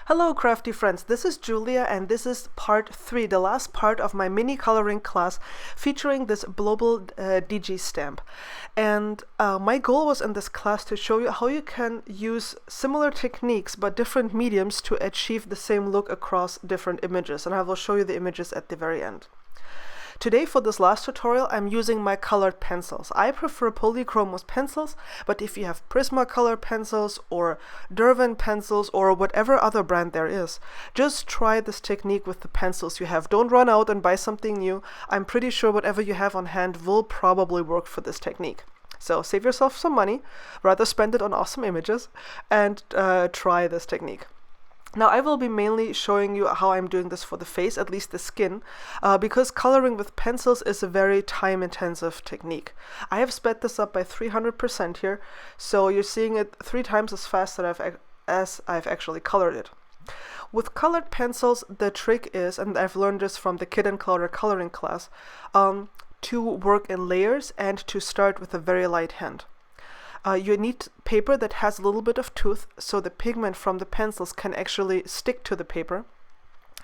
Hello crafty friends, this is Julia and this is part 3, the last part of my mini coloring class featuring this Bloobel Digi stamp. And my goal was in this class to show you how you can use similar techniques but different mediums to achieve the same look across different images, and I will show you the images at the very end. Today for this last tutorial I'm using my colored pencils. I prefer Polychromos pencils, but if you have Prismacolor pencils or Derwent pencils or whatever other brand there is, just try this technique with the pencils you have. Don't run out and buy something new. I'm pretty sure whatever you have on hand will probably work for this technique. So save yourself some money, rather spend it on awesome images, and try this technique. Now I will be mainly showing you how I'm doing this for the face, at least the skin, because coloring with pencils is a very time-intensive technique. I have sped this up by 300% here, so you're seeing it 3 times as fast as I've actually colored it. With colored pencils, the trick is, and I've learned this from the Kid and Clouder coloring class, to work in layers and to start with a very light hand. You need paper that has a little bit of tooth so the pigment from the pencils can actually stick to the paper.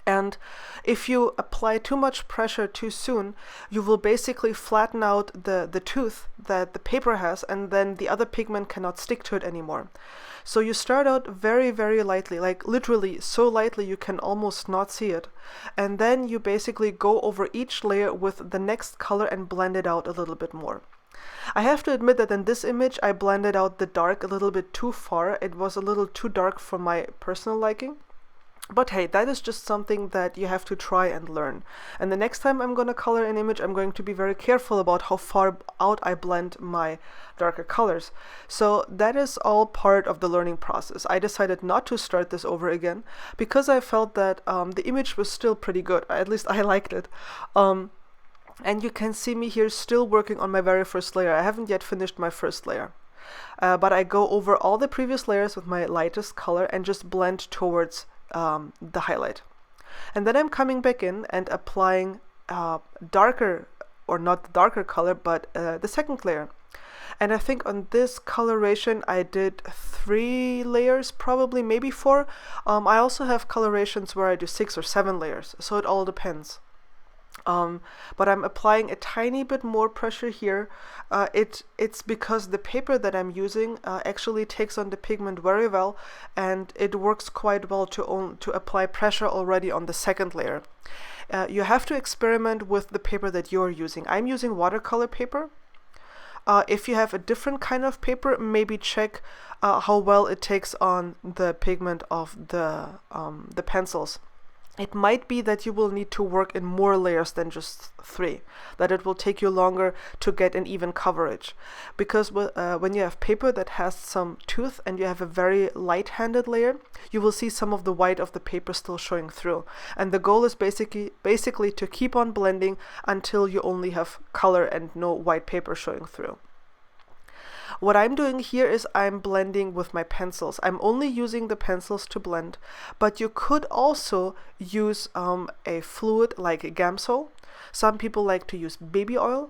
And if you apply too much pressure too soon, you will basically flatten out the tooth that the paper has, and then the other pigment cannot stick to it anymore. So you start out very, very lightly, like literally so lightly you can almost not see it. And then you basically go over each layer with the next color and blend it out a little bit more. I have to admit that in this image I blended out the dark a little bit too far. It was a little too dark for my personal liking. But hey, that is just something that you have to try and learn. And the next time I'm going to color an image, I'm going to be very careful about how far out I blend my darker colors. So that is all part of the learning process. I decided not to start this over again because I felt that the image was still pretty good. At least I liked it. And you can see me here still working on my very first layer. I haven't yet finished my first layer. But I go over all the previous layers with my lightest color and just blend towards the highlight. And then I'm coming back in and applying darker, or not the darker color, but the second layer. And I think on this coloration I did 3 layers, probably, maybe 4. I also have colorations where I do 6 or 7 layers, so it all depends. But I'm applying a tiny bit more pressure here. It's because the paper that I'm using actually takes on the pigment very well, and it works quite well to apply pressure already on the second layer. You have to experiment with the paper that you're using. I'm using watercolor paper. If you have a different kind of paper, maybe check how well it takes on the pigment of the pencils. It might be that you will need to work in more layers than just 3, that it will take you longer to get an even coverage. Because when you have paper that has some tooth and you have a very light-handed layer, you will see some of the white of the paper still showing through. And the goal is basically to keep on blending until you only have color and no white paper showing through. What I'm doing here is I'm blending with my pencils. I'm only using the pencils to blend, but you could also use a fluid like Gamsol. Some people like to use baby oil.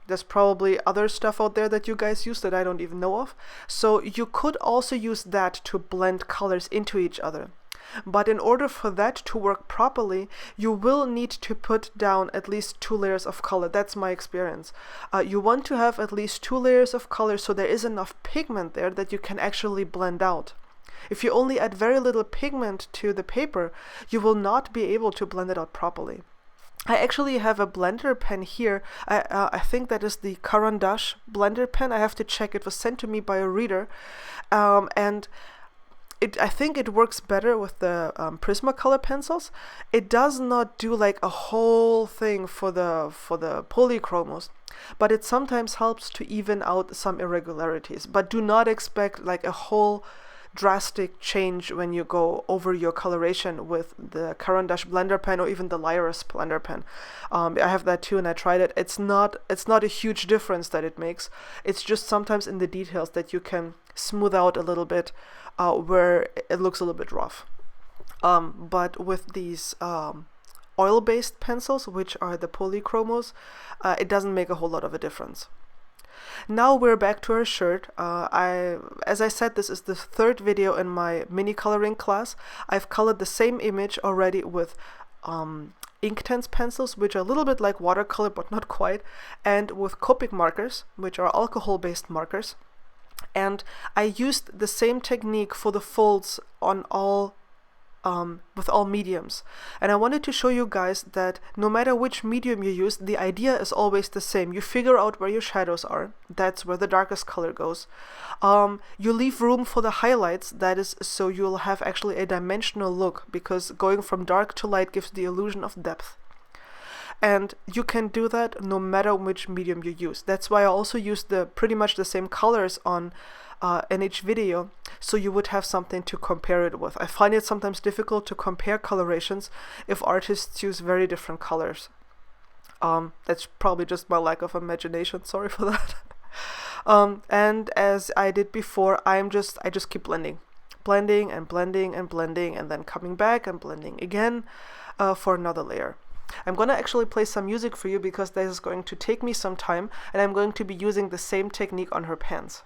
There's probably other stuff out there that you guys use that I don't even know of. So you could also use that to blend colors into each other. But in order for that to work properly, you will need to put down at least 2 layers of color. That's my experience. You want to have at least 2 layers of color so there is enough pigment there that you can actually blend out. If you only add very little pigment to the paper, you will not be able to blend it out properly. I actually have a blender pen here. I think that is the Caran d'Ache blender pen. I have to check. It was sent to me by a reader. And I think it works better with the Prismacolor pencils. It does not do like a whole thing for the Polychromos, but it sometimes helps to even out some irregularities. But do not expect like a whole drastic change when you go over your coloration with the Caran d'Ache blender pen or even the Lyris blender pen. I have that too and I tried it. It's not a huge difference that it makes. It's just sometimes in the details that you can smooth out a little bit where it looks a little bit rough. But with these oil-based pencils, which are the Polychromos, it doesn't make a whole lot of a difference. Now we're back to our shirt. As I said, this is the third video in my mini coloring class. I've colored the same image already with Inktense pencils, which are a little bit like watercolor but not quite, and with Copic markers, which are alcohol-based markers. And I used the same technique for the folds on all with all mediums. And I wanted to show you guys that no matter which medium you use, the idea is always the same. You figure out where your shadows are. That's where the darkest color goes. You leave room for the highlights. That is so you'll have actually a dimensional look, because going from dark to light gives the illusion of depth. And you can do that no matter which medium you use. That's why I also use pretty much the same colors on in each video, so you would have something to compare it with. I find it sometimes difficult to compare colorations if artists use very different colors. That's probably just my lack of imagination, sorry for that. And as I did before, I just keep blending and blending and blending, and then coming back and blending again for another layer. I'm going to actually play some music for you because this is going to take me some time, and I'm going to be using the same technique on her pants.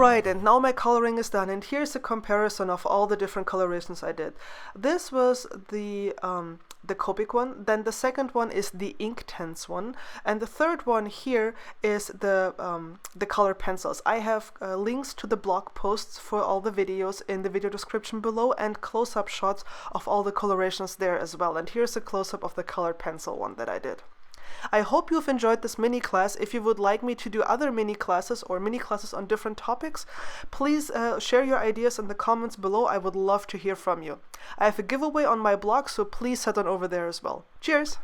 Alright, and now my coloring is done, and here's a comparison of all the different colorations I did. This was the Copic one, then the second one is the Inktense one, and the third one here is the color pencils. I have links to the blog posts for all the videos in the video description below, and close-up shots of all the colorations there as well. And here's a close-up of the colored pencil one that I did. I hope you've enjoyed this mini class. If you would like me to do other mini classes or mini classes on different topics, please share your ideas in the comments below. I would love to hear from you. I have a giveaway on my blog, so please head on over there as well. Cheers!